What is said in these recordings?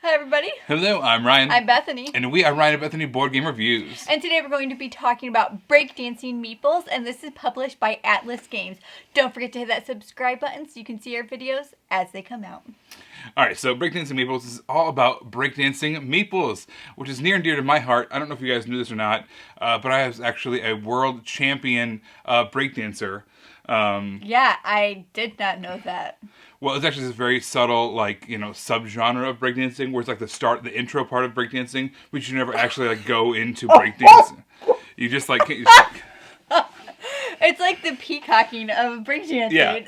Hi everybody. Hello, I'm Ryan. I'm Bethany. And we are Ryan and Bethany Board Game Reviews. And today we're going to be talking about Breakdancing Meeples, and this is published by Atlas Games. Don't forget to hit that subscribe button so you can see our videos as they come out. Alright, so Breakdancing Meeples is all about breakdancing meeples, which is near and dear to my heart. I don't know if you guys knew this or not, but I was actually a world champion breakdancer. Yeah, I did not know that. Well, it's actually this very subtle, subgenre of breakdancing, where it's like the intro part of breakdancing, which you never actually go into breakdancing. You just It's like the peacocking of breakdancing. Yeah,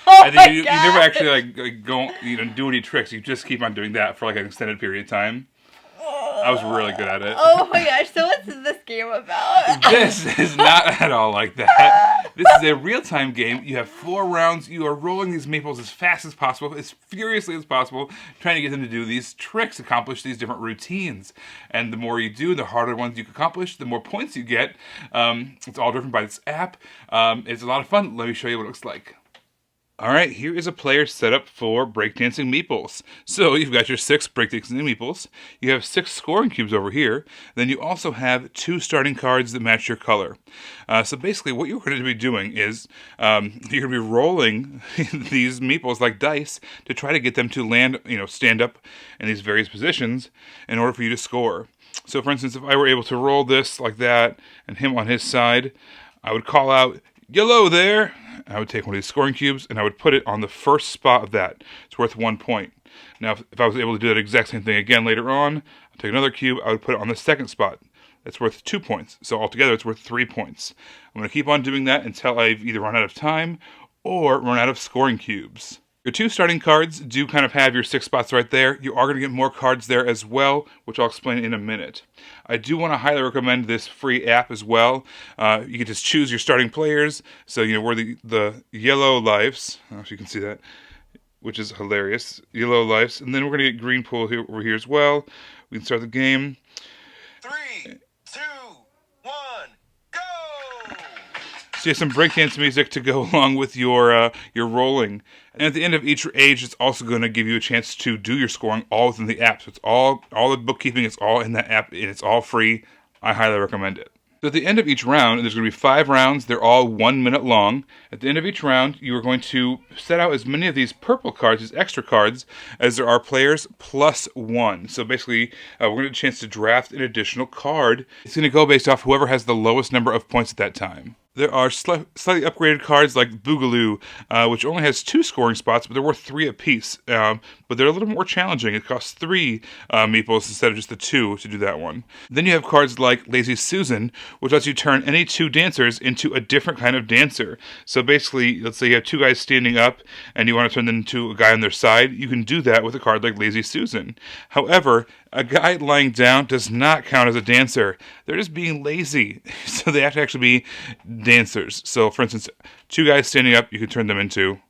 Oh my you God. never actually go do any tricks. You just keep on doing that for an extended period of time. I was really good at it. Oh my gosh, so what's this game about? This is not at all like that. This is a real-time game. You have 4 rounds. You are rolling these meeples as fast as possible, as furiously as possible, trying to get them to do these tricks, accomplish these different routines. And the more you do, the harder ones you can accomplish, the more points you get. It's all driven by this app. It's a lot of fun. Let me show you what it looks like. Alright, here is a player setup for Breakdancing Meeples. So you've got your 6 Breakdancing Meeples, you have 6 scoring cubes over here, then you also have 2 starting cards that match your color. So basically what you're going to be doing is, you're going to be rolling these meeples like dice to try to get them to land, stand up in these various positions in order for you to score. So for instance, if I were able to roll this like that, and him on his side, I would call out, "Yellow there!" I would take one of these scoring cubes and I would put it on the first spot of that. It's worth 1 point. Now, if I was able to do that exact same thing again later on, I'd take another cube, I would put it on the second spot. That's worth 2 points. So altogether, it's worth 3 points. I'm going to keep on doing that until I've either run out of time or run out of scoring cubes. Your 2 starting cards do kind of have your 6 spots right there. You are going to get more cards there as well, which I'll explain in a minute. I do want to highly recommend this free app as well. You can just choose your starting players. So, we're the yellow lives. I don't know if you can see that, which is hilarious. Yellow lives. And then we're going to get green pool here, over here as well. We can start the game. 3, 2, 1, go! So you have some breakdance music to go along with your rolling. And at the end of each age, it's also going to give you a chance to do your scoring all within the app. So it's all the bookkeeping is all in that app, and it's all free. I highly recommend it. So at the end of each round, there's going to be 5 rounds. They're all 1 minute long. At the end of each round, you are going to set out as many of these purple cards, these extra cards, as there are players plus 1. So basically, we're going to get a chance to draft an additional card. It's going to go based off whoever has the lowest number of points at that time. There are slightly upgraded cards like Boogaloo, which only has 2 scoring spots, but they're worth 3 apiece. But they're a little more challenging. It costs 3 meeples instead of just the 2 to do that one. Then you have cards like Lazy Susan, which lets you turn any 2 dancers into a different kind of dancer. So basically, let's say you have 2 guys standing up, and you want to turn them into a guy on their side. You can do that with a card like Lazy Susan. However, a guy lying down does not count as a dancer. They're just being lazy. So they have to actually be dancers. So for instance, 2 guys standing up, you can turn them into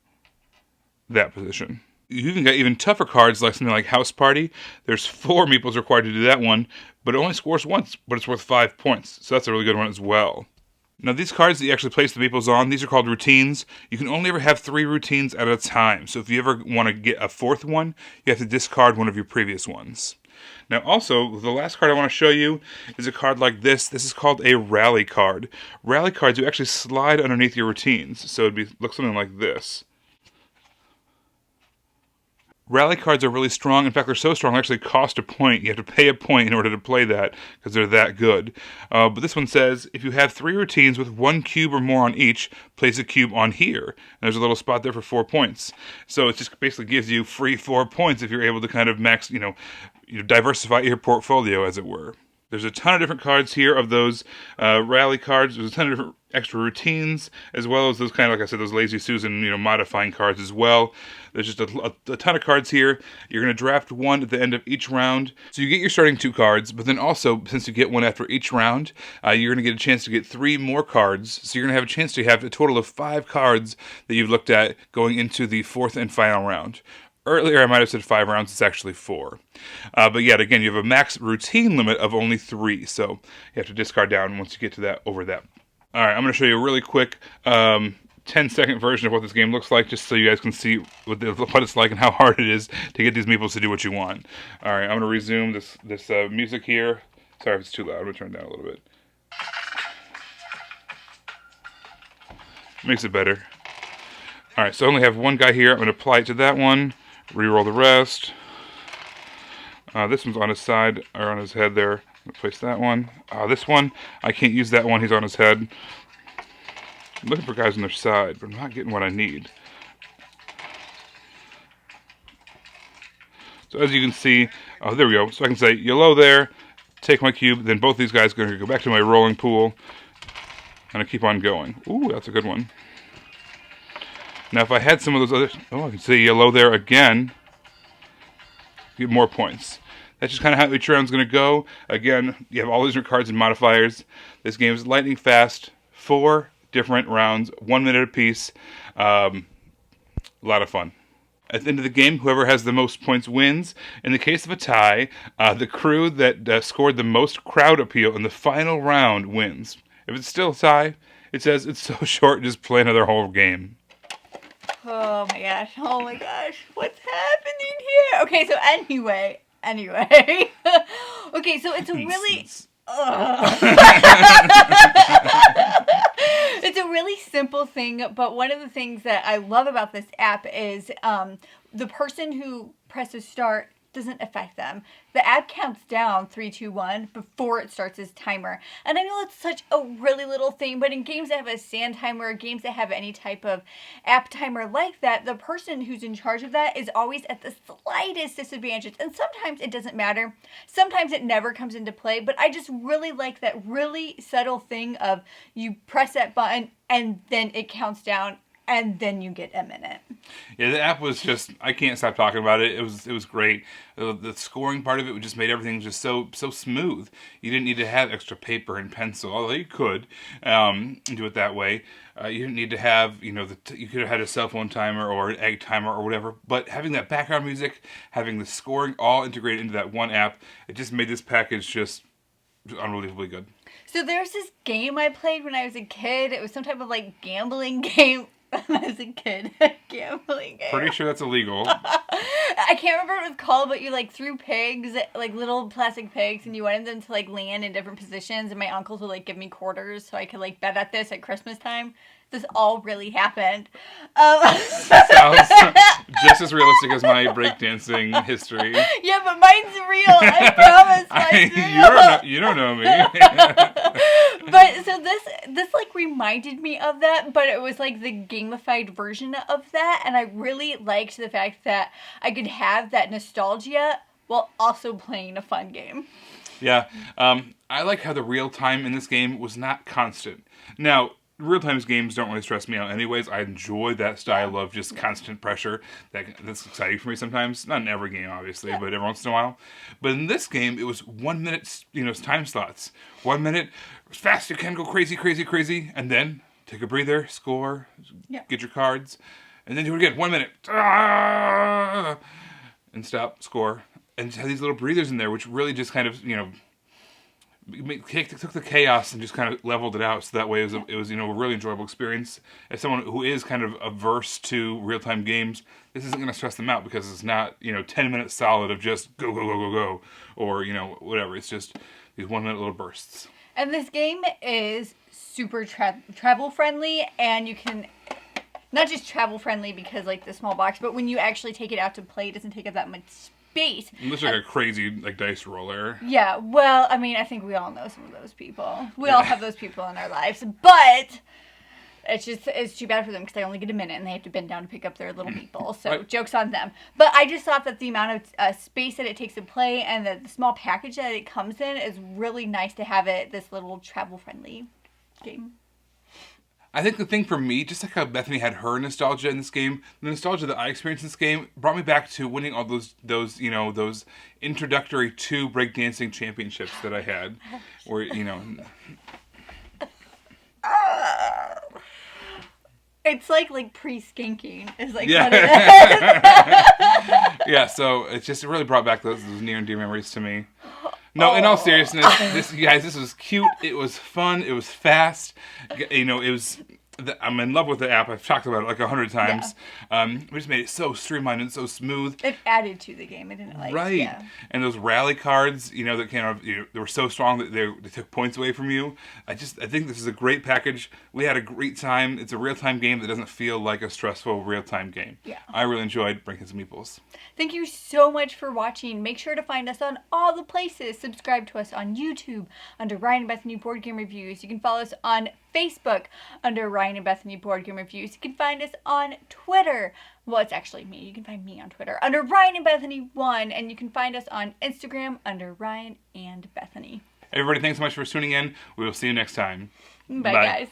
that position. You even got even tougher cards like something like House Party. There's 4 meeples required to do that one, but it only scores once, but it's worth 5 points. So that's a really good one as well. Now these cards that you actually place the meeples on, these are called routines. You can only ever have 3 routines at a time. So if you ever want to get a 4th one, you have to discard one of your previous ones. Now also, the last card I want to show you is a card like this. This is called a rally card. Rally cards, you actually slide underneath your routines. So it'd look something like this. Rally cards are really strong. In fact, they're so strong they actually cost a point. You have to pay a point in order to play that because they're that good. But this one says, if you have 3 routines with 1 cube or more on each, place a cube on here. And there's a little spot there for 4 points. So it just basically gives you free 4 points if you're able to kind of diversify your portfolio, as it were. There's a ton of different cards here of those rally cards. There's a ton of different extra routines, as well as those kind of, like I said, those Lazy Susan, modifying cards as well. There's just a ton of cards here. You're going to draft 1 at the end of each round. So you get your starting 2 cards, but then also, since you get 1 after each round, you're going to get a chance to get 3 more cards. So you're going to have a chance to have a total of 5 cards that you've looked at going into the 4th and final round. Earlier, I might have said 5 rounds. It's actually 4. But yet again, you have a max routine limit of only 3. So you have to discard down once you get to that, over that. All right, I'm going to show you a really quick 10-second version of what this game looks like, just so you guys can see what it's like and how hard it is to get these meeples to do what you want. All right, I'm going to resume this music here. Sorry if it's too loud. I'm going to turn it down a little bit. Makes it better. All right, so I only have one guy here. I'm going to apply it to that one. Reroll the rest. This one's on his side, or on his head there. I'm going to place that one. This one, I can't use that one. He's on his head. I'm looking for guys on their side, but I'm not getting what I need. So as you can see, there we go. So I can say yellow there, take my cube, then both these guys are going to go back to my rolling pool, and I keep on going. Ooh, that's a good one. Now if I had some of those other, I can say yellow there again, get more points. That's just kind of how each round's going to go. Again, you have all these different cards and modifiers. This game is lightning fast, 4 different rounds, 1 minute apiece. A lot of fun. At the end of the game, whoever has the most points wins. In the case of a tie, the crew that scored the most crowd appeal in the final round wins. If it's still a tie, it says it's so short, just play another whole game. Oh my gosh, what's happening here? Okay, so anyway. Okay, so it's a really... It's a really simple thing, but one of the things that I love about this app is the person who presses start doesn't affect them. The app counts down 3, 2, 1 before it starts its timer. And I know it's such a really little thing, but in games that have a sand timer, games that have any type of app timer like that, the person who's in charge of that is always at the slightest disadvantage. And sometimes it doesn't matter. Sometimes it never comes into play, but I just really like that really subtle thing of you press that button and then it counts down and then you get a minute. Yeah, the app was just, I can't stop talking about it. It was great. The scoring part of it just made everything just so smooth. You didn't need to have extra paper and pencil, although you could do it that way. You didn't need to have, you could have had a cell phone timer or an egg timer or whatever. But having that background music, having the scoring all integrated into that one app, it just made this package just unbelievably good. So there's this game I played when I was a kid. It was some type of like gambling game. When I was a kid, gambling game. Pretty sure that's illegal. I can't remember what it was called, but you like threw pigs, like little plastic pigs, and you wanted them to like land in different positions, and my uncles would like give me quarters so I could like bet at this at Christmas time. This all really happened. Sounds just as realistic as my breakdancing history. Yeah, but mine's real. I promise mine's real. You don't know me. But so this like reminded me of that, but it was like the gamified version of that, and I really liked the fact that I could have that nostalgia while also playing a fun game. Yeah, I like how the real time in this game was not constant. Now, real-time games don't really stress me out anyways. I enjoy that style of just constant pressure. That's exciting for me sometimes. Not in every game, obviously, but every once in a while. But in this game, it was 1 minute, time slots. 1 minute, as fast as you can, go crazy, crazy, crazy, and then take a breather, score, get your cards, and then do it again. 1 minute, and stop, score, and just have these little breathers in there, which really just kind of, took the chaos and just kind of leveled it out, so that way it was a really enjoyable experience. As someone who is kind of averse to real-time games, this isn't going to stress them out because it's not 10 minutes solid of just go go go go go, or whatever. It's just these 1 minute little bursts. And this game is super travel friendly, and you can not just travel friendly because like the small box, but when you actually take it out to play, it doesn't take up that much space. It looks like a crazy dice roller. Yeah, well, I mean, I think we all know some of those people. We all have those people in our lives, but it's too bad for them because they only get a minute and they have to bend down to pick up their little meeple. So joke's on them. But I just thought that the amount of space that it takes to play and the small package that it comes in is really nice to have it this little travel friendly game. I think the thing for me, just like how Bethany had her nostalgia in this game, the nostalgia that I experienced in this game brought me back to winning all those introductory 2 breakdancing championships that I had, where It's like pre-skanking is like what it is. Yeah, so it really brought back those near and dear memories to me. No, in all seriousness, this was cute. It was fun. It was fast. It was I'm in love with the app. I've talked about it like 100 times. We just made it so streamlined and so smooth. It added to the game. It didn't Right. Yeah. And those rally cards, that kind of, they were so strong that they took points away from you. I think this is a great package. We had a great time. It's a real-time game that doesn't feel like a stressful real-time game. Yeah. I really enjoyed Breakdancing Meeples. Thank you so much for watching. Make sure to find us on all the places. Subscribe to us on YouTube under Ryan and Bethany Board Game Reviews. You can follow us on Facebook under Ryan and Bethany Board Game Reviews. You can find us on Twitter. Well, it's actually me. You can find me on Twitter under Ryan and Bethany 1. And you can find us on Instagram under Ryan and Bethany. Everybody, thanks so much for tuning in. We will see you next time. Bye. Guys.